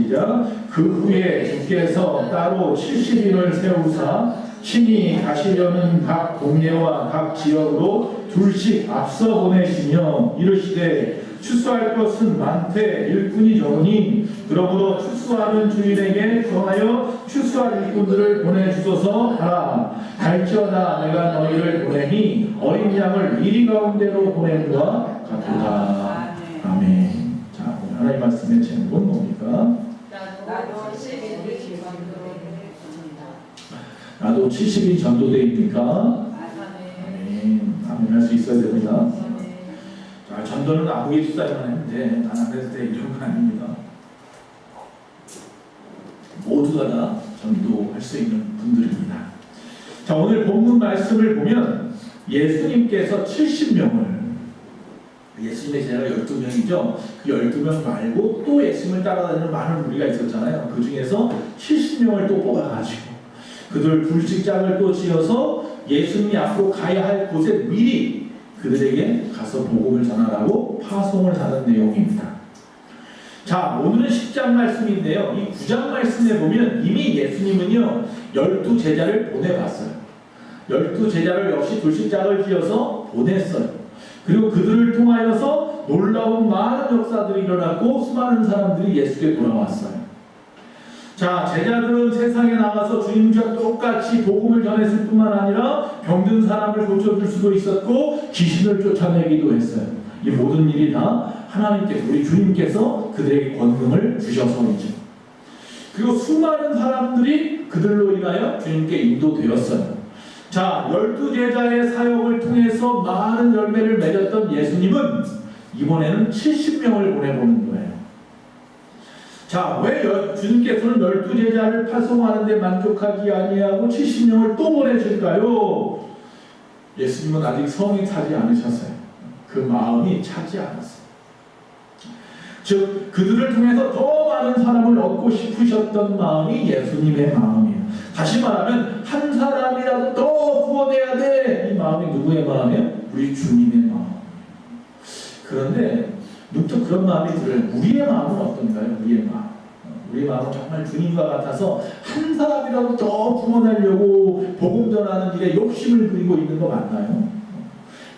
시작. 그 후에 주께서 따로 70인을 세우사 친히 가시려는 각 동네와 각 지역으로 둘씩 앞서 보내시며 이르시되 추수할 것은 많되 일꾼이 적으니 그러므로 추수하는 주인에게 전하여 추수할 일꾼들을 보내주소서 하라. 갈지어다 내가 너희를 보내니 어린 양을 이리 가운데로 보낸 것과 같도다. 아멘. 자, 오늘 하나님 말씀의 제목은 뭡니까? 나도 70인 전도입니다. 나도 70인 전도대입니까? 아멘. 아멘 할 수 있어야 됩니다. 자, 전도는 아무개 수사만 했는데 난 안 해도 돼 이런 건 아닙니다. 모두가 다 전도할 수 있는 분들입니다. 자, 오늘 본문 말씀을 보면 예수님께서 70명을 예수님의 제자가 12명이죠. 그 12명 말고 또 예수님을 따라다니는 많은 무리가 있었잖아요. 그 중에서 70명을 또 뽑아가지고 그들 불식장을 또 지어서 예수님이 앞으로 가야 할 곳에 미리 그들에게 가서 복음을 전하라고 파송을 하는 내용입니다. 자, 오늘은 10장 말씀인데요. 이 9장 말씀에 보면 이미 예수님은요 12제자를 보내봤어요. 12제자를 역시 불식장을 지어서 보냈어요. 그리고 그들을 통하여서 놀라운 많은 역사들이 일어났고 수많은 사람들이 예수께 돌아왔어요. 자, 제자들은 세상에 나가서 주님과 똑같이 복음을 전했을 뿐만 아니라 병든 사람을 고쳐줄 수도 있었고 귀신을 쫓아내기도 했어요. 이 모든 일이 다 하나님께서, 우리 주님께서 그들에게 권능을 주셔서이죠. 그리고 수많은 사람들이 그들로 인하여 주님께 인도되었어요. 자, 12제자의 사역을 통해서 많은 열매를 맺었던 예수님은 이번에는 70명을 보내보는 거예요. 자, 왜 주님께서는 12제자를 파송하는 데 만족하지 아니하고 70명을 또 보내실까요? 예수님은 아직 성이 차지 않으셨어요. 그 마음이 차지 않았어요. 즉 그들을 통해서 더 많은 사람을 얻고 싶으셨던 마음이 예수님의 마음이에요. 다시 말하면 한 사람이라도 더 구원해야 돼. 이 마음이 누구의 마음이에요? 우리 주님의 마음. 그런데 문득 그런 마음이 들어요. 우리의 마음은 어떤가요? 우리의 마음. 우리 마음은 정말 주님과 같아서 한 사람이라도 더 구원하려고 복음 전하는 일에 욕심을 부리고 있는 거 맞나요?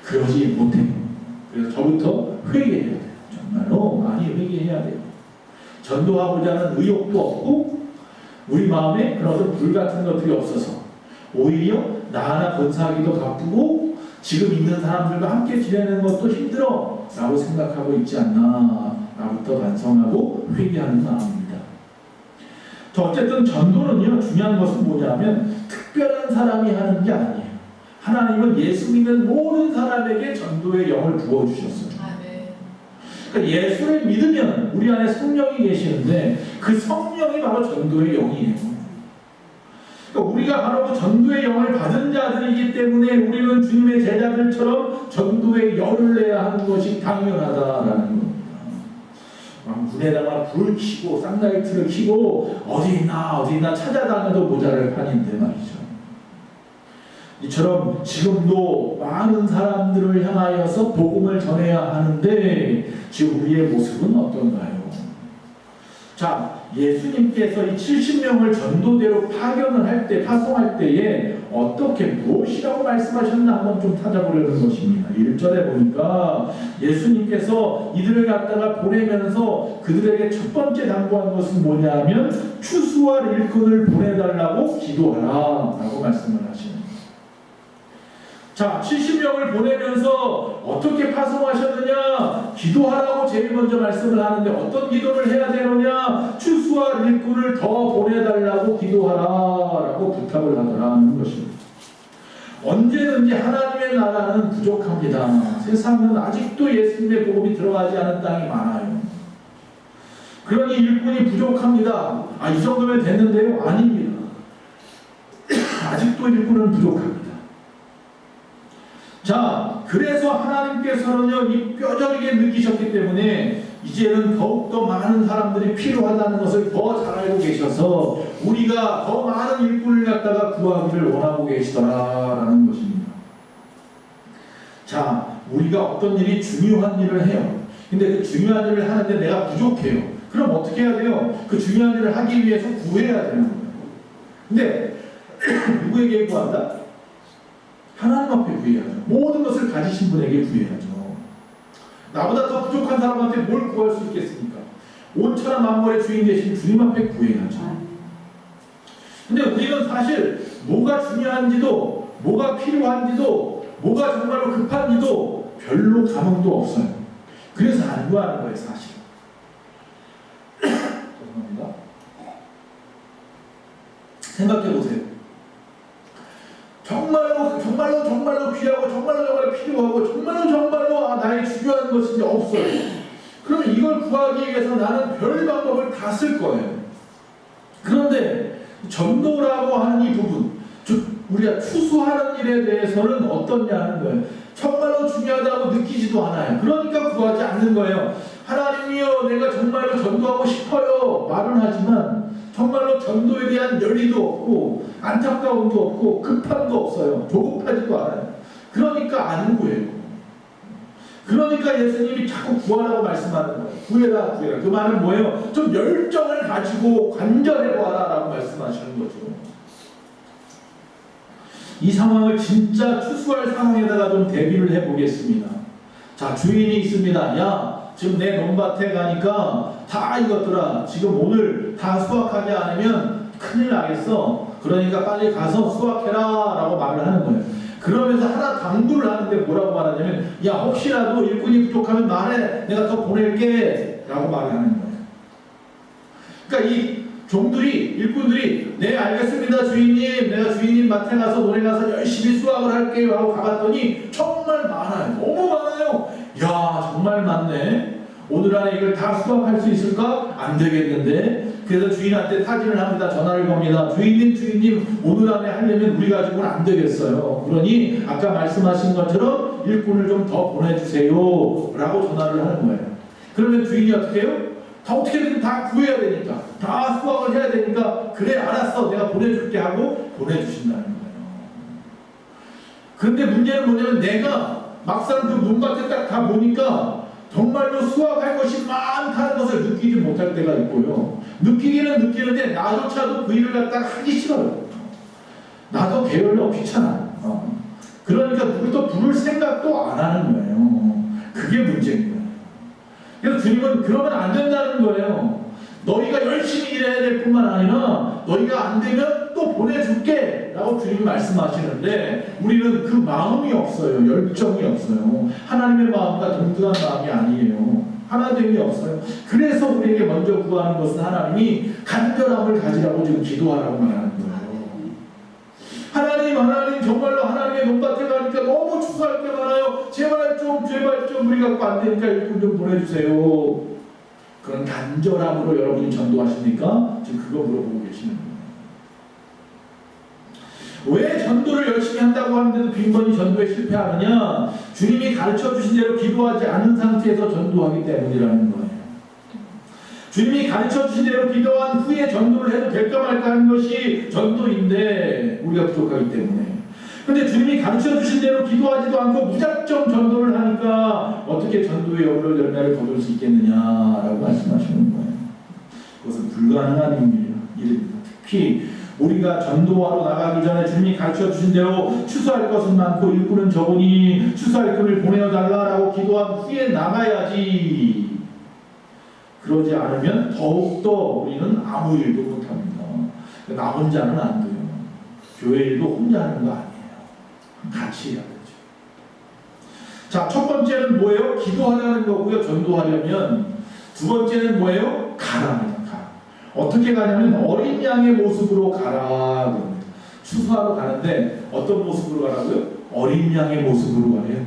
그러지 못해요. 그래서 저부터 회개해야 돼요. 정말로 많이 회개해야 돼요. 전도하고자 하는 의욕도 없고 우리 마음에 그런 어떤 불같은 것들이 없어서 오히려 나 하나 권사하기도 바쁘고 지금 있는 사람들과 함께 지내는 것도 힘들어 라고 생각하고 있지 않나 나부터 반성하고 회개하는 마음입니다. 어쨌든 전도는요 중요한 것은 뭐냐면 특별한 사람이 하는 게 아니에요. 하나님은 예수 믿는 모든 사람에게 전도의 영을 부어주셨어요. 그러니까 예수를 믿으면 우리 안에 성령이 계시는데 그 성령이 바로 전도의 영이에요. 그러니까 우리가 바로 그 전도의 영을 받은 자들이기 때문에 우리는 주님의 제자들처럼 전도의 열을 내야 하는 것이 당연하다라는 겁니다. 문에다가 불을 켜고 쌍라이트를 켜고 어디 있나 찾아다녀도 모자랄 판인데 말이죠. 이처럼 지금도 많은 사람들을 향하여서 복음을 전해야 하는데 지금 우리의 모습은 어떤가요? 자, 예수님께서 이 70명을 전도대로 파견을 할 때, 파송할 때에 어떻게 무엇이라고 말씀하셨나 한번 좀 찾아보려는 것입니다. 1절에 보니까 예수님께서 이들을 갖다가 보내면서 그들에게 첫 번째 당부한 것은 뭐냐 하면 추수할 일꾼을 보내달라고 기도하라 라고 말씀을 하시는 거예요. 자, 70명을 보내면서 어떻게 파송하셨느냐? 기도하라고 제일 먼저 말씀을 하는데 어떤 기도를 해야 되느냐? 추수할 일꾼을 더 보내달라고 기도하라라고 부탁을 하더라는 것입니다. 언제든지 하나님의 나라는 부족합니다. 세상은 아직도 예수님의 복음이 들어가지 않은 땅이 많아요. 그러니 일꾼이 부족합니다. 이 정도면 됐는데요? 아닙니다. 아직도 일꾼은 부족합니다. 자, 그래서 하나님께서는요, 이 뼈저리게 느끼셨기 때문에 이제는 더욱더 많은 사람들이 필요하다는 것을 더 잘 알고 계셔서 우리가 더 많은 일꾼을 갖다가 구하기를 원하고 계시더라라는 것입니다. 자, 우리가 어떤 일이 중요한 일을 해요. 근데 그 중요한 일을 하는데 내가 부족해요. 그럼 어떻게 해야 돼요? 그 중요한 일을 하기 위해서 구해야 되는 거예요. 근데 누구에게 구한다? 하나님 앞에 구해야죠. 모든 것을 가지신 분에게 구해야죠. 나보다 더 부족한 사람한테 뭘 구할 수 있겠습니까? 온천한 만물의 주인 되신 주님 앞에 구해야죠. 근데 우리는 사실 뭐가 중요한지도, 뭐가 필요한지도, 뭐가 정말로 급한지도 별로 감흥도 없어요. 그래서 안 구하는 거예요, 사실. 죄송합니다. 생각해 보세요. 정말로 귀하고 정말로 필요하고 정말로 나의 중요한 것인지 없어요. 그러면 이걸 구하기 위해서 나는 별 방법을 다 쓸 거예요. 그런데 전도라고 하는 이 부분, 즉 우리가 추수하는 일에 대해서는 어떻냐 하는 거예요. 정말로 중요하다고 느끼지도 않아요. 그러니까 구하지 않는 거예요. 하나님이여, 내가 정말로 전도하고 싶어요 말은 하지만 정말로 전도에 대한 열의도 없고 안타까움도 없고 급함도 없어요. 조급하지도 않아요. 그러니까 안 구해요. 그러니까 예수님이 자꾸 구하라고 말씀하는 거예요. 구해라. 그 말은 뭐예요? 좀 열정을 가지고 간절해봐라 라고 말씀하시는 거죠. 이 상황을 진짜 추수할 상황에다가 좀 대비를 해보겠습니다. 자, 주인이 있습니다. 야, 지금 내 논밭에 가니까 다 익었더라. 지금 오늘 다 수확하지 않으면 큰일 나겠어. 그러니까 빨리 가서 수확해라 라고 말을 하는 거예요. 그러면서 하나 당부를 하는데 뭐라고 말하냐면, 야, 혹시라도 일꾼이 부족하면 말해. 내가 더 보낼게 라고 말을 하는 거예요. 그러니까 이 종들이, 일꾼들이, 네 알겠습니다 주인님, 내가 주인님 밭에 가서 논에 가서 열심히 수확을 할게요 하고 가봤더니 정말 많아요. 너무 많아요. 야, 정말 많네. 오늘 안에 이걸 다 수확할 수 있을까? 안 되겠는데. 그래서 주인한테 타진을 합니다. 전화를 겁니다. 주인님, 오늘 안에 하려면 우리 가지고는 안 되겠어요. 그러니 아까 말씀하신 것처럼 일꾼을 좀 더 보내주세요 라고 전화를 하는 거예요. 그러면 주인이 어떻게 해요? 다 어떻게든 다 구해야 되니까, 다 수확을 해야 되니까, 그래 알았어 내가 보내줄게 하고 보내주신다는 거예요. 그런데 문제는 뭐냐면, 내가 막상 그 논밭에 딱 가 보니까 정말로 수확할 것이 많다는 것을 느끼지 못할 때가 있고요. 느끼기는 느끼는데 나조차도 그 일을 갖다가 하기 싫어요. 나도 게을러 귀찮아. 그러니까 누구도 부를 생각도 안 하는 거예요. 그게 문제인 거예요. 그래서 주님은 그러면 안 된다는 거예요. 너희가 열심히 일해야 될 뿐만 아니라 너희가 안 되면 또 보내줄게 라고 주님이 말씀하시는데, 우리는 그 마음이 없어요. 열정이 없어요. 하나님의 마음과 동등한 마음이 아니에요. 하나됨이 없어요. 그래서 우리에게 먼저 구하는 것은 하나님이 간절함을 가지라고 지금 기도하라고 말하는 거예요. 하나님 정말로 하나님의 논밭에 가니까 너무 추수할 게 많아요. 제발 좀 우리 갖고 안 되니까 일꾼 좀 보내주세요. 그런 간절함으로 여러분이 전도하십니까? 지금 그거 물어보고 계시는 거예요. 왜 전도를 열심히 한다고 하는데도 빈번히 전도에 실패하느냐? 주님이 가르쳐 주신 대로 기도하지 않은 상태에서 전도하기 때문이라는 거예요. 주님이 가르쳐 주신 대로 기도한 후에 전도를 해도 될까 말까 하는 것이 전도인데, 우리가 부족하기 때문에. 근데 주님이 가르쳐 주신 대로 기도하지도 않고 무작정 전도를 하니까 어떻게 전도의 여부를 열매를 거둘 수 있겠느냐라고 말씀하시는 거예요. 그것은 불가능한 일입니다. 특히 우리가 전도하러 나가기 전에 주님이 가르쳐 주신 대로 추수할 것은 많고 일꾼은 적으니 추수할 꾼을 보내어달라라고 기도한 후에 나가야지. 그러지 않으면 더욱더 우리는 아무 일도 못합니다. 나 혼자는 안 돼요. 교회 일도 혼자 하는 거 아니에요. 같이 해야 되죠. 자, 첫 번째는 뭐예요? 기도하라는 거고요. 전도하려면. 두 번째는 뭐예요? 가랍니다. 가. 어떻게 가냐면 어린 양의 모습으로 가라. 추수하러 가는데 어떤 모습으로 가라고요? 어린 양의 모습으로 가래요.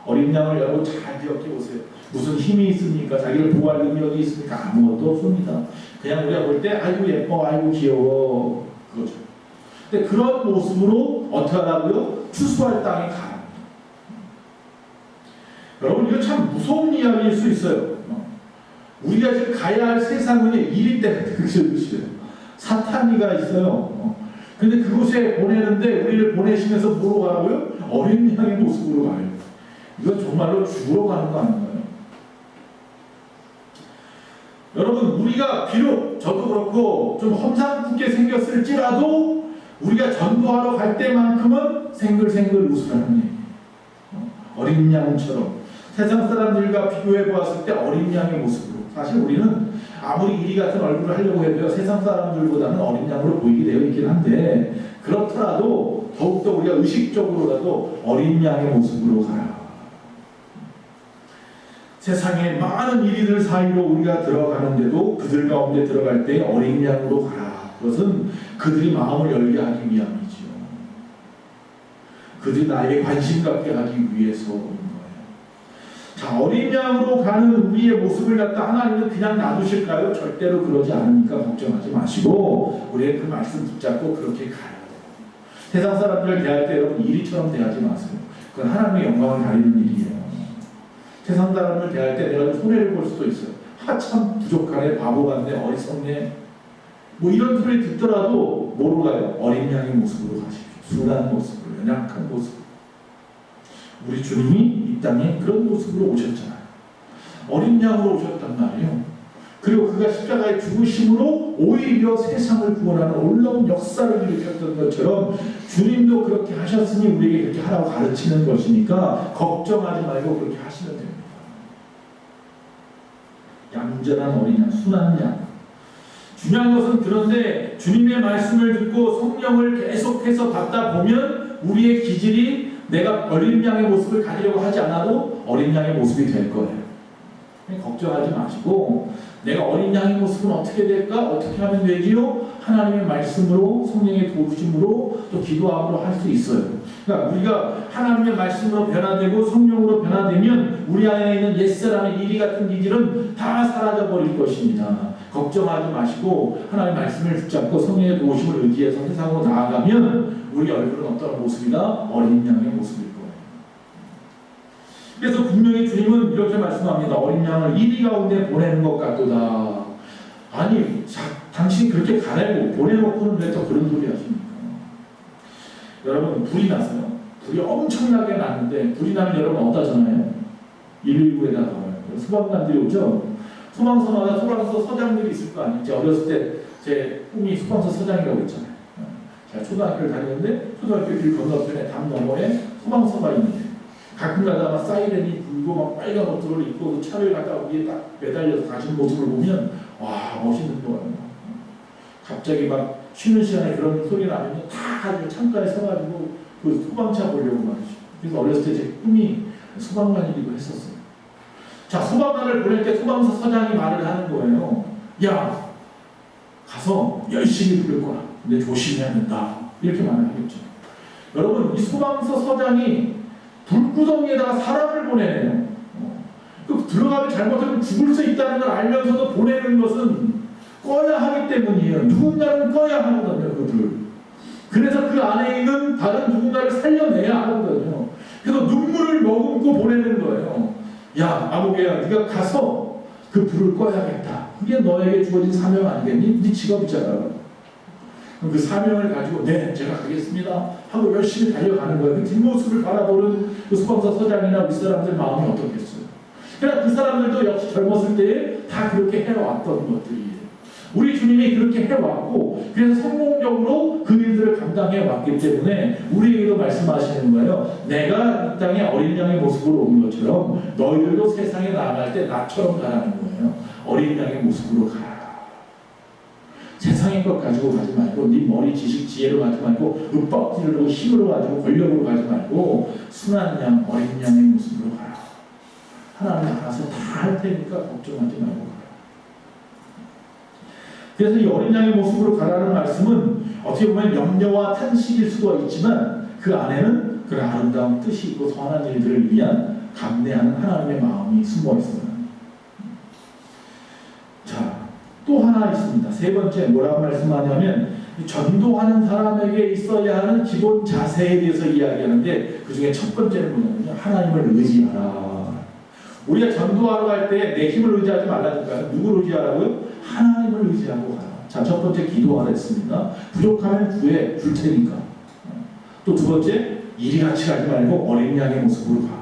어린 양을 여러분 잘 기억해 보세요. 무슨 힘이 있습니까? 자기를 보호할 능력이 있습니까? 아무것도 없습니다. 그냥 우리가 볼 때 아이고 예뻐, 아이고 귀여워, 그거죠. 근데 그런 모습으로 어떻게 하라고요? 추수할 땅에 가라. 여러분, 이거 참 무서운 이야기일 수 있어요. 우리가 지금 가야 할 세상은 이리 때가 되게 싫어요. 사탄이가 있어요. 근데 그곳에 보내는데 우리를 보내시면서 뭐로 가라고요? 어린 양의 모습으로 가요. 이건 정말로 죽으러 가는 거 아닌가요? 여러분, 우리가 비록 저도 그렇고 좀 험상궂게 생겼을지라도 우리가 전도하러 갈 때만큼은 생글생글 웃으라는 얘기예요. 어린 양처럼 세상 사람들과 비교해 보았을 때 어린 양의 모습으로, 사실 우리는 아무리 이리 같은 얼굴을 하려고 해도 세상 사람들보다는 어린 양으로 보이게 되어 있긴 한데, 그렇더라도 더욱더 우리가 의식적으로라도 어린 양의 모습으로 가라. 세상에 많은 이리들 사이로 우리가 들어가는데도 그들 가운데 들어갈 때 어린 양으로 가라. 그것은 그들이 마음을 열게 하기 위함이지요. 그들이 나에게 관심 갖게 하기 위해서인 거예요. 자, 어린 양으로 가는 우리의 모습을 갖다 하나님은 그냥 놔두실까요? 절대로 그러지 않으니까 걱정하지 마시고 우리의 그 말씀 붙잡고 그렇게 가요. 세상 사람들을 대할 때 여러분 이리처럼 대하지 마세요. 그건 하나님의 영광을 가리는 일이에요. 세상 사람을 대할 때 내가 좀 손해를 볼 수도 있어요. 참 부족하네, 바보 같네, 어리석네, 뭐 이런 소리 듣더라도 뭐로 가요? 어린 양의 모습으로 가십시오. 순한 모습으로, 연약한 모습. 우리 주님이 이 땅에 그런 모습으로 오셨잖아요. 어린 양으로 오셨단 말이에요. 그리고 그가 십자가의 죽으심으로 오히려 세상을 구원하는 놀라운 역사를 일으켰던 것처럼 주님도 그렇게 하셨으니 우리에게 그렇게 하라고 가르치는 것이니까 걱정하지 말고 그렇게 하시면 됩니다. 얌전한 어린 양, 순한 양. 중요한 것은, 그런데 주님의 말씀을 듣고 성령을 계속해서 받다 보면 우리의 기질이 내가 어린 양의 모습을 가지려고 하지 않아도 어린 양의 모습이 될 거예요. 걱정하지 마시고 내가 어린 양의 모습은 어떻게 될까? 어떻게 하면 되지요? 하나님의 말씀으로, 성령의 도우심으로, 또 기도함으로 할 수 있어요. 그러니까 우리가 하나님의 말씀으로 변화되고 성령으로 변화되면 우리 안에 있는 옛사람의 이리 같은 기질은 다 사라져 버릴 것입니다. 걱정하지 마시고 하나님의 말씀을 붙잡고 성령의 도우심을 의지해서 세상으로 나아가면 우리 얼굴은 어떤 모습이다? 어린 양의 모습일 거예요. 그래서 분명히 주님은 이렇게 말씀합니다. 어린 양을 이리 가운데 보내는 것 같도다. 아니, 당신이 그렇게 가내고 보내놓고는 왜 또 그런 소리 하십니까? 여러분, 불이 났어요. 불이 엄청나게 났는데, 불이 나면 여러분 어떠잖아요? 119에다가 가요. 소방관들이 오죠. 소방서마다 소방서 서장들이 있을 거 아니에요. 제가 어렸을 때 제 꿈이 소방서 서장이라고 했잖아요. 제가 초등학교를 다녔는데 초등학교 길 건너편에 담 너머에 소방서가 있는데 가끔 가다가 사이렌이 불고 막 빨간 옷을 입고 차를 갖다가 위에 딱 매달려서 가시는 모습을 보면 와, 멋있는 거예요. 갑자기 막 쉬는 시간에 그런 소리 나면 다 가지고 창가에 서가지고 그 소방차 보려고 말이죠. 그래서 어렸을 때 제 꿈이 소방관이기도 했었어요. 자, 소방관을 보낼 때 소방서 서장이 말을 하는 거예요. 야, 가서 열심히 부를 거야. 근데 조심해야 된다. 이렇게 말을 하겠죠. 여러분, 이 소방서 서장이 불구덩이에다가 사람을 보내네요. 그 들어가면 잘못하면 죽을 수 있다는 걸 알면서도 보내는 것은 꺼야 하기 때문이에요. 누군가는 꺼야 하거든요, 그들. 그래서 그 안에 있는 다른 누군가를 살려내야 하거든요. 그래서 눈물을 머금고 보내는 거예요. 야, 아무개야, 네가 가서 그 불을 꺼야겠다. 그게 너에게 주어진 사명 아니겠니? 네 직업이잖아. 그 사명을 가지고 네, 제가 가겠습니다 하고 열심히 달려가는 거예요. 그 뒷모습을 바라보는 그 소방서 서장이나 윗사람들 마음이 어떻겠어요? 그러나 그 사람들도 역시 젊었을 때에 다 그렇게 해왔던 것들이에요. 우리 주님이 그렇게 해왔고, 그래서 성공적으로 그 일들을 감당해 왔기 때문에 우리에게도 말씀하시는 거예요. 내가 이 땅에 어린 양의 모습으로 온 것처럼 너희들도 세상에 나아갈 때 나처럼 가라는 거예요. 어린 양의 모습으로 가라. 세상의 것 가지고 가지 말고, 네 머리 지식 지혜로 가지 말고, 윽박지르고 힘으로 가지고 권력으로 가지 말고, 순한 양, 어린 양의 모습으로 가라. 하나님 알아서 다 할 테니까 걱정하지 말고 가라. 그래서 이 어린 양의 모습으로 가라는 말씀은 어떻게 보면 염려와 탄식일 수도 있지만 그 안에는 그런 아름다운 뜻이 있고 선한 일들을 위한 감내하는 하나님의 마음이 숨어 있어요. 자, 또 하나 있습니다. 세 번째 뭐라고 말씀하냐면 전도하는 사람에게 있어야 하는 기본 자세에 대해서 이야기하는데 그 중에 첫 번째는 뭐냐면요. 하나님을 의지하라. 우리가 전도하러 갈 때 내 힘을 의지하지 말라니까요. 누구를 의지하라고요? 하나님을 의지하고 가라. 자, 첫 번째 기도하라 했습니다. 부족하면 구해 줄 테니까. 또 두 번째, 이리같이 가지 말고 어린 양의 모습으로 가.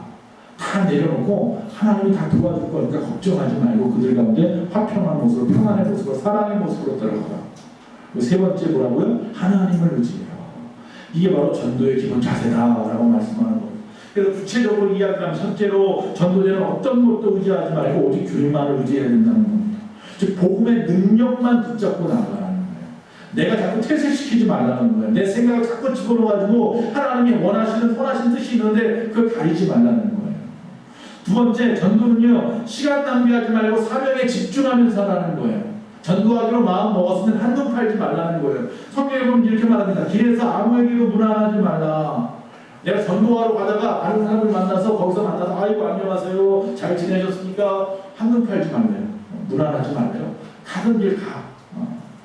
다 내려놓고 하나님이 다 도와줄 거니까 걱정하지 말고 그들 가운데 화평한 모습으로, 평안의 모습으로, 사랑의 모습으로 들어가라. 세 번째 뭐라고요? 하나님을 의지해라. 이게 바로 전도의 기본 자세다라고 말씀하는 겁니다. 그래서 구체적으로 이야기하면 첫째로 전도자는 어떤 것도 의지하지 말고 오직 주님만을 의지해야 된다는 겁니다. 즉 복음의 능력만 붙잡고 나가라는 거예요. 내가 자꾸 퇴색시키지 말라는 거예요. 내 생각을 자꾸 집어넣어가지고 하나님이 원하시는 선하신 뜻이 있는데 그걸 가리지 말라는 거예요. 두 번째, 전도는요, 시간 낭비하지 말고 사명에 집중하면서 하라는 거예요. 전도하기로 마음 먹었으면 한눈 팔지 말라는 거예요. 성경에 보면 이렇게 말합니다. 길에서 아무에게도 문안하지 말라. 내가 전도하러 가다가 다른 사람을 만나서 거기서 만나서 아이고 안녕하세요 잘 지내셨습니까? 한눈 팔지 말래요. 문안하지 말래요. 가는 길 가.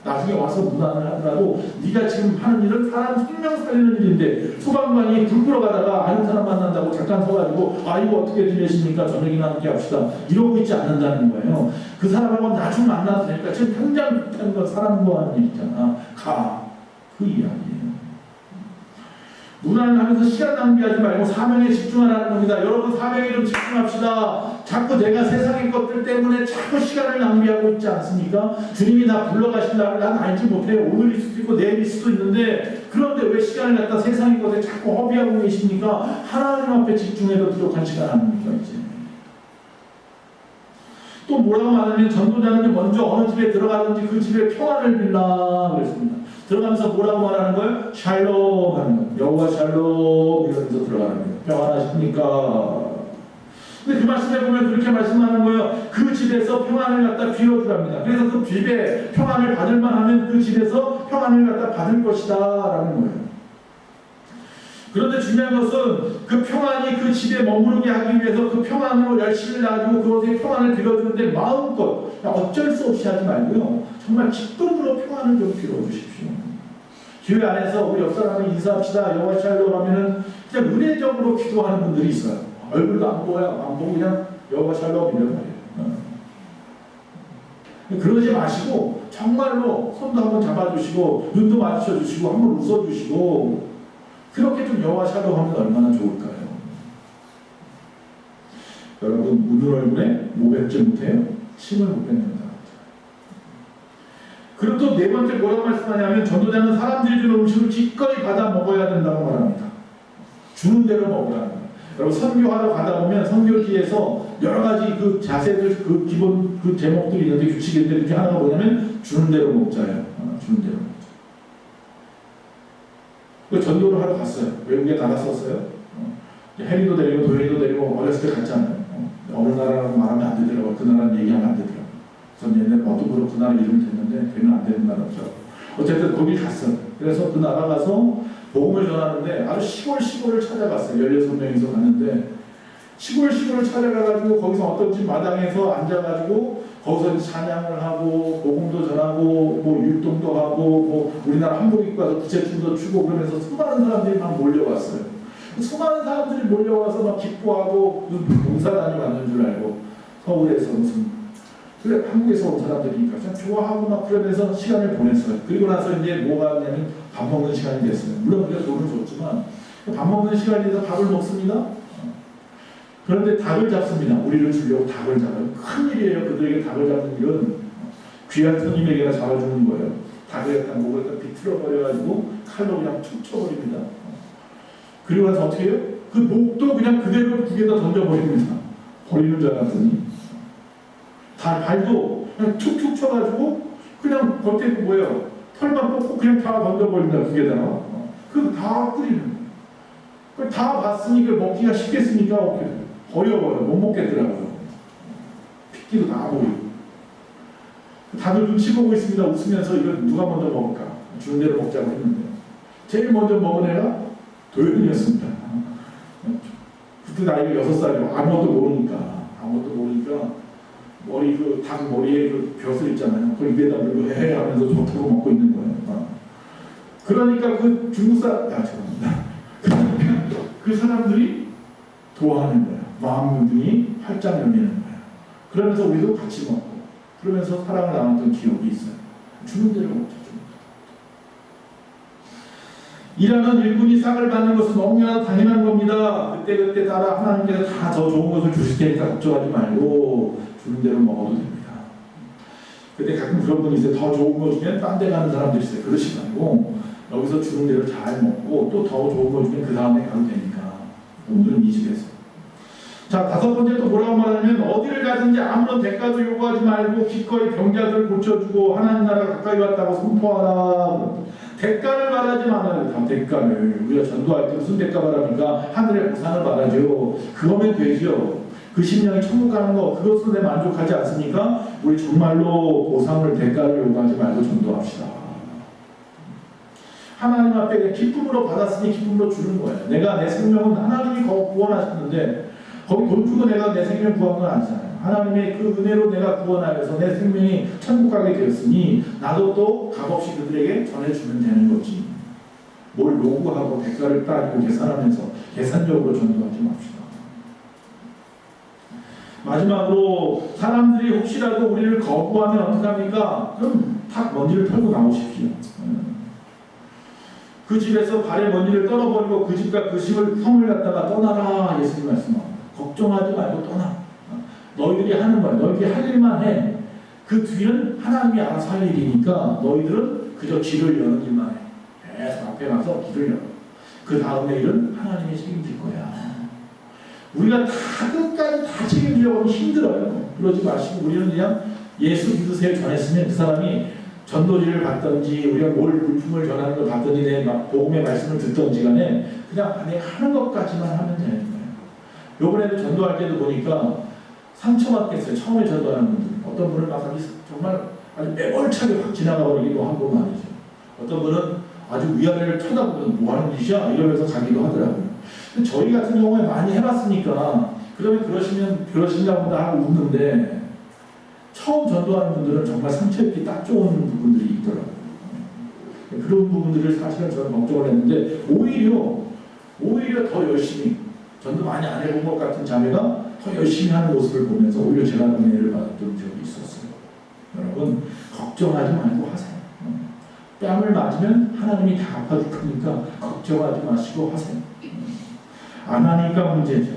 나중에 와서 문안을 하더라도 네가 지금 하는 일은 사람 생명 살리는 일인데 소방관이 불 끄러 가다가 아는 사람 만난다고 잠깐 서가지고 아이고 어떻게 지내십니까? 저녁이나 함께 합시다. 이러고 있지 않는다는 거예요. 그 사람하고 나중에 만나도 되니까 지금 당장 하는 건 사람 구하는 일이잖아. 가. 그 이야기예요. 문안을 하면서 시간 낭비하지 말고 사명에 집중하라는 겁니다. 여러분 사명에 좀 집중합시다. 자꾸 내가 세상의 것들 때문에 자꾸 시간을 낭비하고 있지 않습니까? 주님이 나 불러가신다고 난 알지 못해요. 오늘일 수도 있고 내일일 수도 있는데 그런데 왜 시간을 갖다 세상의 것에 자꾸 허비하고 계십니까? 하나님 앞에 집중해도 부족한 시간 아닙니까 이제. 또 뭐라고 말하면 전도자는 먼저 어느 집에 들어가든지 그 집에 평안을 빌라 그랬습니다. 들어가면서 뭐라고 말하는 거예요? 샬롬 하는 거예요. 여호와 샬롬 이러면서 들어가는 거예요. 평안하십니까? 근데 그 말씀에 보면 그렇게 말씀하는 거예요. 그 집에서 평안을 갖다 빌어주랍니다. 그래서 그 집에 평안을 받을 만하면 그 집에서 평안을 갖다 받을 것이다 라는 거예요. 그런데 중요한 것은 그 평안이 그 집에 머무르게 하기 위해서 그 평안으로 열심히 나가지고 그것의 평안을 빌어주는데 마음껏 어쩔 수 없이 하지 말고요. 정말 기쁨으로 평안을 좀 빌어주십시오. 교회 안에서 우리 옆 사람을 인사합시다. 여호와 샬롬 하면은 그냥 은혜적으로 기도하는 분들이 있어요. 얼굴도 안 보여요. 안 보고 그냥 여호와 샬롬 이런 말이에요. 그러지 마시고 정말로 손도 한번 잡아주시고 눈도 마주쳐주시고 한번 웃어주시고 그렇게 좀 여호와 샬롬 하면 얼마나 좋을까요? 여러분 웃는 얼굴에 뭐 뱉지 못해요? 침을 못 뱉는다. 그리고 또 네 번째 뭐라고 말씀하냐면 전도자는 사람들이 주는 음식을 기꺼이 받아 먹어야 된다고 말합니다. 주는 대로 먹으라는 거예요. 여러분 선교하러 가다 보면 선교지에서 여러 가지 그 자세들 그 기본 그 제목들이 있는데 규칙인데 그중에 하나가 뭐냐면 주는 대로 먹자예요. 주는 대로 먹자. 그 전도를 하러 갔어요. 외국에 나갔었어요. 해리도 데리고 도현이도 데리고 어렸을 때 갔잖아요. 어느 나라라고 말하면 안 되더라고요. 그 나라는 얘기하면 안 되더라고요. 전 옛날에 어둠으로 그 나라 이름 됐는데 되면 안 되는 나라죠. 어쨌든 거기 갔어요. 그래서 그 나라 가서 복음을 전하는데 아주 시골을 찾아갔어요. 16명이서 갔는데 시골을 찾아가가지고 거기서 어떤 집 마당에서 앉아가지고 거기서 찬양을 하고 복음도 전하고 뭐 율동도 하고 뭐 우리나라 한복 입고 와서 부채춤도 추고 그러면서 수많은 사람들이 막 몰려왔어요. 수많은 사람들이 몰려와서 막 기뻐하고 무슨 봉사단이 왔는 줄 알고 서울에서 무슨 그래 한국에서 온 사람들이니까 참 좋아하고 막 그러면서 시간을 보냈어요. 그리고 나서 이제 뭐가 하냐면 밥 먹는 시간이 됐어요. 물론 우리가 돈을 줬지만 밥 먹는 시간이 돼서 밥을 먹습니다. 그런데 닭을 잡습니다. 우리를 주려고 닭을 잡아요. 큰일이에요. 그들에게 닭을 잡는 일은 귀한 손님에게나 잡아주는 거예요. 닭을 갖다 목을 갖다 비틀어버려가지고 칼로 그냥 툭 쳐버립니다. 그리고 나서 어떻게 해요? 그 목도 그냥 그대로 북에다 던져버립니다. 버리는 줄 알았더니 발도 그냥 툭툭 쳐가지고 그냥 겉에 뭐예요? 털만 뽑고 그냥 다 던져버린다 북에다가. 그럼 다 끓이는 거예요. 다 봤으니 그 먹기가 쉽겠습니까? 어려워요. 못 먹겠더라고요. 핏기도 다 보이고. 다들 눈치 보고 있습니다. 웃으면서 이걸 누가 먼저 먹을까? 주는 대로 먹자고 했는데 제일 먼저 먹은 애가 도현이었습니다. 그때 나이가 6살이고 아무것도 모르니까 머리 그 닭 머리에 그 벼슬 있잖아요. 그 입에다 물고 해 하면서 좋다고 먹고 있는 거예요. 그러니까 그 중국 죄송합니다. 그 사람들이 도와하는 거예요. 마음문이 활짝 열리는 거예요. 그러면서 우리도 같이 먹고 그러면서 사랑을 나눴던 기억이 있어요. 주는 대로 먹죠. 일하는 일꾼이 싹을 받는 것은 너무나 당연한 겁니다. 그때 따라 하나님께서 다 더 좋은 것을 주실 테니까 걱정하지 말고 주는 대로 먹어도 됩니다. 근데 가끔 그런 분이 있어요. 더 좋은 거 주면 딴 데 가는 사람들이 있어요. 그러지 말고 여기서 주는 대로 잘 먹고 또 더 좋은 거 주면 그 다음에 가도 되니까 오늘은 이 집에서. 자, 다섯 번째 또 뭐라고 말하냐면 어디를 가든지 아무런 대가도 요구하지 말고 기꺼이 병자들 고쳐주고 하나님 나라가 가까이 왔다고 선포하라. 대가를 바라지 말아요. 다 대가를. 우리가 전도할 때 무슨 대가 바랍니까? 하늘의 보상을 바라죠. 그거면 되죠. 그 심령이 천국 가는 거 그것으로 내 만족하지 않습니까? 우리 정말로 보상을 대가를 요구하지 말고 전도합시다. 하나님 앞에 기쁨으로 받았으니 기쁨으로 주는 거예요. 내가 내 생명은 하나님이 구원하셨는데 거기 돈 주고 내가 내 생명 구한 건 아니잖아요. 하나님의 그 은혜로 내가 구원하여서 내 생명이 천국 가게 되었으니 나도 또 값없이 그들에게 전해주면 되는 거지. 뭘 요구하고 대가를 따지고 계산하면서 계산적으로 전도하지 맙시다. 마지막으로 사람들이 혹시라도 우리를 거부하면 어떡합니까? 그럼 탁 먼지를 털고 나오십시오. 그 집에서 발에 먼지를 떨어버리고 그 집과 그 집을 성을 갖다가 떠나라. 예수님 말씀합니다. 걱정하지 말고 떠나. 너희들이 하는 거야. 너희들이 할 일만 해. 그 뒤는 하나님이 알아서 할 일이니까 너희들은 그저 길을 여는 일만 해. 계속 앞에 가서 길을 열어. 그 다음에 일은 하나님이 책임질 거야. 우리가 다 끝까지 다 책임지려고 하면 힘들어요. 그러지 마시고 우리는 그냥 예수 믿으세요 전했으면 그 사람이 전도지를 받든지 우리가 뭘 물품을 전하는 걸 받든지 내 복음의 말씀을 듣든지 간에 그냥 내가 하는 것까지만 하면 되는 거예요. 요번에도 전도할 때도 보니까 상처받겠어요. 처음에 전도하는 분들. 어떤 분은 막 정말 아주 매몰차게 확 지나가 버리기도 하고 말이죠. 어떤 분은 아주 위아래를 쳐다보면서 뭐 하는 짓이야? 이러면서 가기도 하더라고요. 근데 저희 같은 경우에 많이 해봤으니까 그러면 그러신가 보다 하고 웃는데 처음 전도하는 분들은 정말 상처 입기 딱 좋은 부분들이 있더라고요. 그런 부분들을 사실은 저는 걱정을 했는데 오히려 더 열심히 전도 많이 안 해본 것 같은 자매가 더 열심히 하는 모습을 보면서 오히려 제가 은혜를 받았던 적이 있었어요. 여러분 걱정하지 말고 하세요. 뺨을 맞으면 하나님이 다 갚아줄 테니까 걱정하지 마시고 하세요. 안 하니까 문제죠.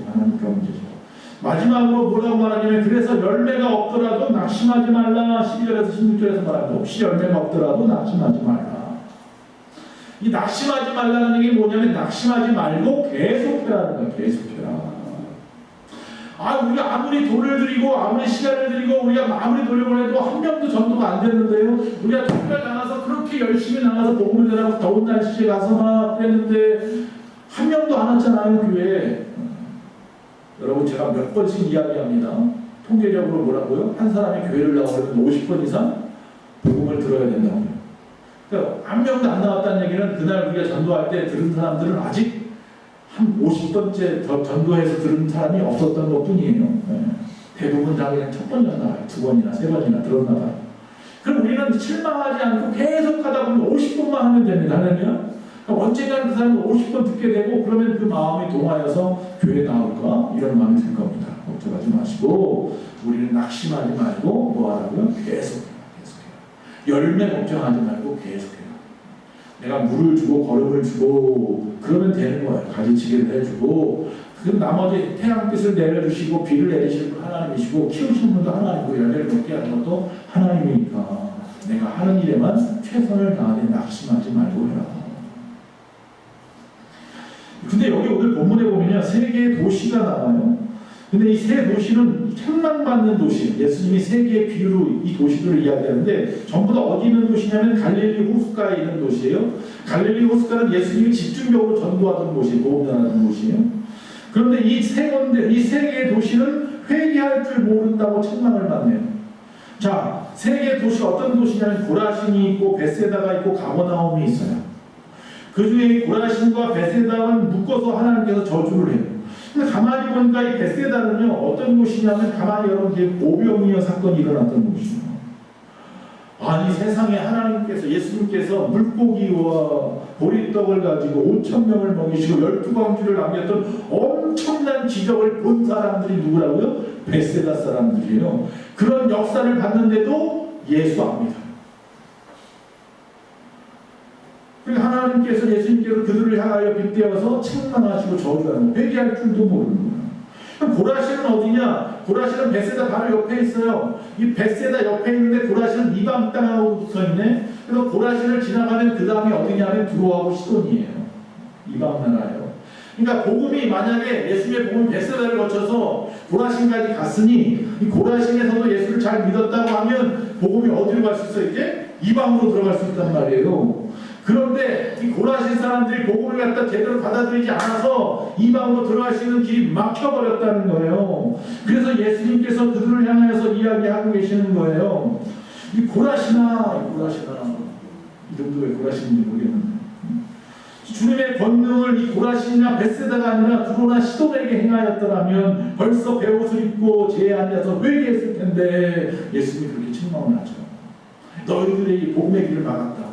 마지막으로 뭐라고 말하냐면 그래서 열매가 없더라도 낙심하지 말라. 12절에서 16절에서 말합니다. 혹시 열매가 없더라도 낙심하지 말라. 이 낙심하지 말라는 얘기 뭐냐면 낙심하지 말고 계속해라는 거예요. 계속해라. 우리가 아무리 돈을 들이고 아무리 시간을 들이고 우리가 아무리 노력을 해도 한 명도 전도가 안 됐는데요. 우리가 정말 나가서 그렇게 열심히 나가서 복음을 전하고 더운 날씨에 가서 막 그랬는데 한 명도 안 왔잖아요. 교회에. 여러분 제가 몇 번씩 이야기합니다. 통계적으로 뭐라고요? 한 사람이 교회를 나오려면 50번 이상 복음을 들어야 된다고요. 그러니까 한 명도 안 나왔다는 얘기는 그날 우리가 전도할 때 들은 사람들은 아직 한 50번째 더 전도해서 들은 사람이 없었던 것 뿐이에요. 네. 대부분 다 그냥 첫 번이나 2번이나 3번이나 들었나 봐요. 그럼 우리는 실망하지 않고 계속 하다 보면 50번만 하면 됩니다. 하려면 언젠가는 그 사람은 50번 듣게 되고 그러면 그 마음이 동하여서 교회에 나올까? 이런 마음이 들 겁니다. 걱정하지 마시고 우리는 낙심하지 말고 뭐 하라고요? 계속해라. 열매 걱정하지 말고 계속해라. 내가 물을 주고 거름을 주고 그러면 되는 거예요. 가지치기를 해주고 그럼 나머지 태양빛을 내려주시고 비를 내리시는 분 하나님이시고 키우시는 분도 하나님이고 열매를 먹게 하는 것도 하나님이니까 내가 하는 일에만 최선을 다하되 낙심하지 말고 해라. 근데 여기 오늘 본문에 보면요 3개의 도시가 나와요. 근데 이 3 도시는 책망받는 도시. 예수님이 3개의 비유로 이 도시들을 이야기하는데 전부 다 어디 있는 도시냐면 갈릴리 호숫가에 있는 도시예요. 갈릴리 호숫가는 예수님이 집중적으로 전도하던 곳이에요. 복음전하던 곳이에요. 그런데 이 3개의 도시는 회개할 줄 모른다고 책망을 받네요. 자, 3개의 도시 어떤 도시냐면 고라신이 있고 베세다가 있고 가버나움이 있어요. 그 중에 고라신과 베세다는 묶어서 하나님께서 저주를 해요. 근데 가만히 보니까 이 베세다는요 어떤 곳이냐면 가만히 여러분 오병이어 사건이 일어났던 곳이에요. 아니 세상에 하나님께서 예수님께서 물고기와 보리떡을 가지고 5,000명을 먹이시고 12광주를 남겼던 엄청난 기적을 본 사람들이 누구라고요? 베세다 사람들이에요. 그런 역사를 봤는데도 예수 압니다. 그러니까 하나님께서 예수님께서 그들을 향하여 빗대어서 책망하시고 저주하는 거 회개할 줄도 모르는 거예요. 그럼 고라신은 어디냐? 고라신은 벳세다 바로 옆에 있어요. 이 벳세다 옆에 있는데 고라신은 이방 땅하고 붙어있네. 그래서 고라신을 지나가면 그 다음에 어디냐면 두로하고 시돈이에요. 이방 나라예요. 그러니까 복음이 만약에 예수님의 복음이 벳세다를 거쳐서 고라신까지 갔으니 이 고라신에서도 예수를 잘 믿었다고 하면 복음이 어디로 갈 수 있어? 이제 이방으로 들어갈 수 있단 말이에요. 그런데 이 고라신 사람들이 복음을 갖다 제대로 받아들이지 않아서 이방으로 들어갈 수 있는 길이 막혀버렸다는 거예요. 그래서 예수님께서 그들을 향해서 이야기하고 계시는 거예요. 이 고라신아, 이름도 왜 고라신인지 모르겠는데 주님의 권능을 이 고라신이나 벳세다가 아니라 두로나 시돈에게 행하였더라면 벌써 베옷을 입고 제에 앉아서 회개했을 텐데 예수님이 그렇게 책망을 하죠. 너희들의 이 복음의 길을 막았다.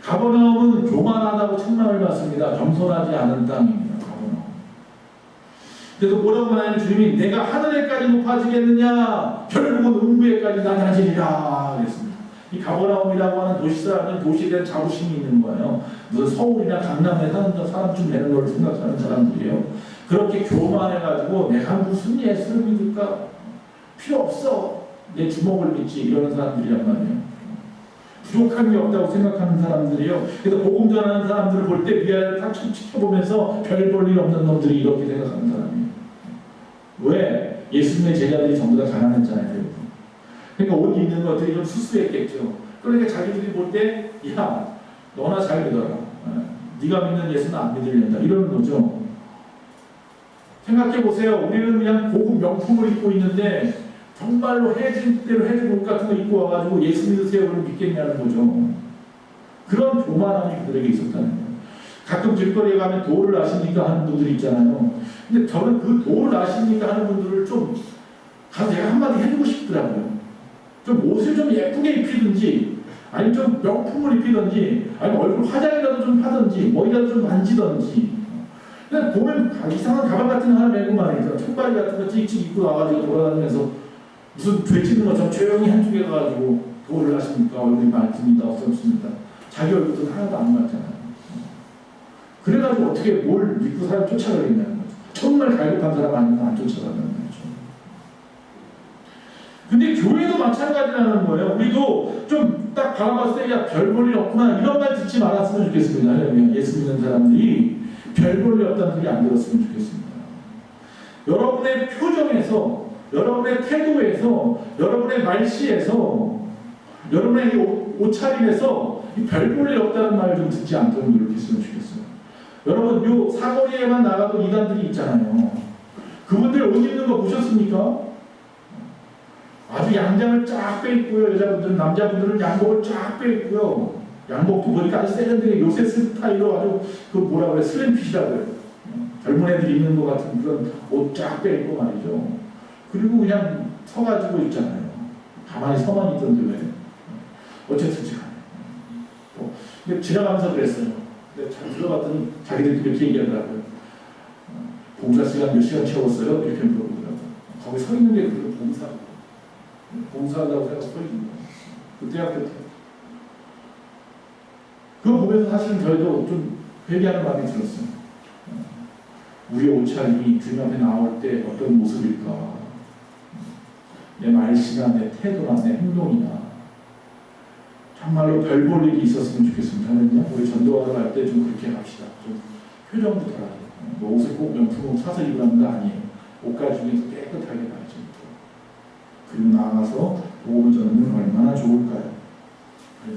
가버나움은 교만하다고 책망을 받습니다. 겸손하지 않은 땅입니다. 가버나움. 그래서 뭐라고 말하냐면 주님이 내가 하늘에까지 높아지겠느냐 결국은 음부에까지 낮아지리라 그랬습니다. 이 가버나움이라고 하는 도시 사람은 도시에 대한 자부심이 있는 거예요. 무슨 서울이나 강남에 사는 사람쯤 되는 걸 생각하는 사람들이에요. 그렇게 교만해가지고 내가 무슨 예수를 믿을까? 필요 없어. 내 주먹을 믿지 이러는 사람들이란 말이에요. 부족한 게 없다고 생각하는 사람들이요. 그래서 복음 전하는 사람들을 볼 때 위아래를 탁 지켜보면서 별 볼 일 없는 놈들이 이렇게 생각하는 사람이에요. 왜? 예수님의 제자들이 전부 다 가난했잖아요. 그러니까 옷 입는 것들이 좀 수수했겠죠. 그러니까 자기들이 볼 때 야, 너나 잘 믿어라. 네가 믿는 예수는 안 믿으려다. 이러는 거죠. 생각해보세요. 우리는 그냥 고급 명품을 입고 있는데 정말로 해진 대로 해진 옷 같은 거 입고 와가지고 예수 믿으세요 그럼 믿겠냐는 거죠. 그런 교만함이 그들에게 있었다는 거예요. 가끔 길거리에 가면 도를 아십니까 하는 분들이 있잖아요. 근데 저는 그 도를 아십니까 하는 분들을 좀 가서 제가 한마디 해주고 싶더라고요. 좀 옷을 좀 예쁘게 입히든지 아니면 좀 명품을 입히든지 아니면 얼굴 화장이라도 좀 하든지 머리라도 좀 만지든지 그냥 보면 이상한 가방 같은 거 하나 메고 말이죠. 청바지 같은 거 찍찍 입고 나와가지고 돌아다니면서 무슨 죄 짓는 것처럼 조용히 한쪽에 가가지고 도를 하십니까? 얼굴이 많습니다. 없습니다. 자기 얼굴은 하나도 안 맞잖아요. 그래가지고 어떻게 뭘 믿고 사람 쫓아가겠냐는 거죠. 정말 갈급한 사람 아니면 안 쫓아간다는 거죠. 근데 교회도 마찬가지라는 거예요. 우리도 좀 딱 바라봤을 때 야, 별 볼 일 없구나 이런 말 듣지 말았으면 좋겠습니다. 하려면 예수 믿는 사람들이 별 볼 일 없다는 소리 안 들었으면 좋겠습니다. 여러분의 표정에서 여러분의 태도에서, 여러분의 말씨에서, 여러분의 옷차림에서 별 볼 일 없다는 말을 좀 듣지 않도록 노력했으면 좋겠어요. 여러분, 요 사거리에만 나가도 이단들이 있잖아요. 그분들 옷 입는 거 보셨습니까? 아주 양장을 쫙 빼입고요. 여자분들은, 남자분들은 양복을 쫙 빼입고요. 양복도 보니까 아주 세련되게 요새 스타일로 아주 그 뭐라 그래, 슬림핏이라고 해요. 젊은 애들이 입는 것 같은 그런 옷 쫙 빼입고 말이죠. 그리고 그냥 서가지고 있잖아요. 가만히 서만 있던데 왜? 어쨌든지 간에. 근데 지나가면서 그랬어요. 근데 잘 들어봤더니 자기들끼리 이렇게 얘기하더라고요. 봉사 시간 몇 시간 채웠어요? 이렇게 물어보더라고요. 거기 서 있는 게 그래요. 봉사한다고 생각하고 서 있는 거예요. 그 대학교 때. 그거 보면서 사실은 저희도 좀 회개하는 마음이 들었어요. 우리의 옷차림이 주님 앞에 나올 때 어떤 모습일까? 내 말씨나 내 태도나 내 행동이나 정말로 별 볼 일이 있었으면 좋겠습니다. 하면요, 우리 전도하러 갈 때 좀 그렇게 합시다. 좀 표정부터 하죠. 뭐 옷을 꼭 명품으로 사서 입으라는 거 아니에요. 옷가게 중에서 깨끗하게 가야죠. 그리고 나가서 복음을 전하면 얼마나 좋을까요?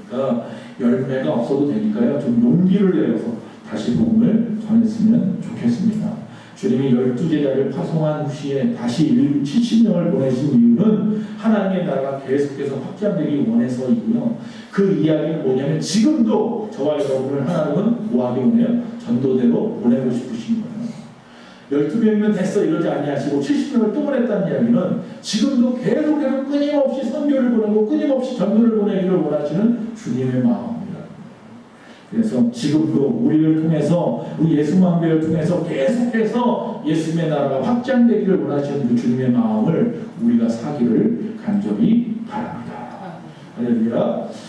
그러니까 열매가 없어도 되니까요. 좀 용기를 내어서 다시 복음을 전했으면 좋겠습니다. 주님이 12제자를 파송한 후시에 다시 70명을 보내신 이유는 하나님의 나라가 계속해서 확장되기 원해서이고요. 그 이야기는 뭐냐면 지금도 저와 여러분을 하나님은 뭐하기 원해요? 전도대로 보내고 싶으신 거예요. 12명이면 됐어 이러지 아니하시고 70명을 또 보냈다는 이야기는 지금도 계속해서 끊임없이 선교를 보내고 끊임없이 전도를 보내기를 원하시는 주님의 마음이라는 거예요. 그래서 지금도 우리를 통해서 우리 예수만교회를 통해서 계속해서 예수님의 나라가 확장되기를 원하시는 그 주님의 마음을 우리가 사기를 간절히 바랍니다. 할렐루야.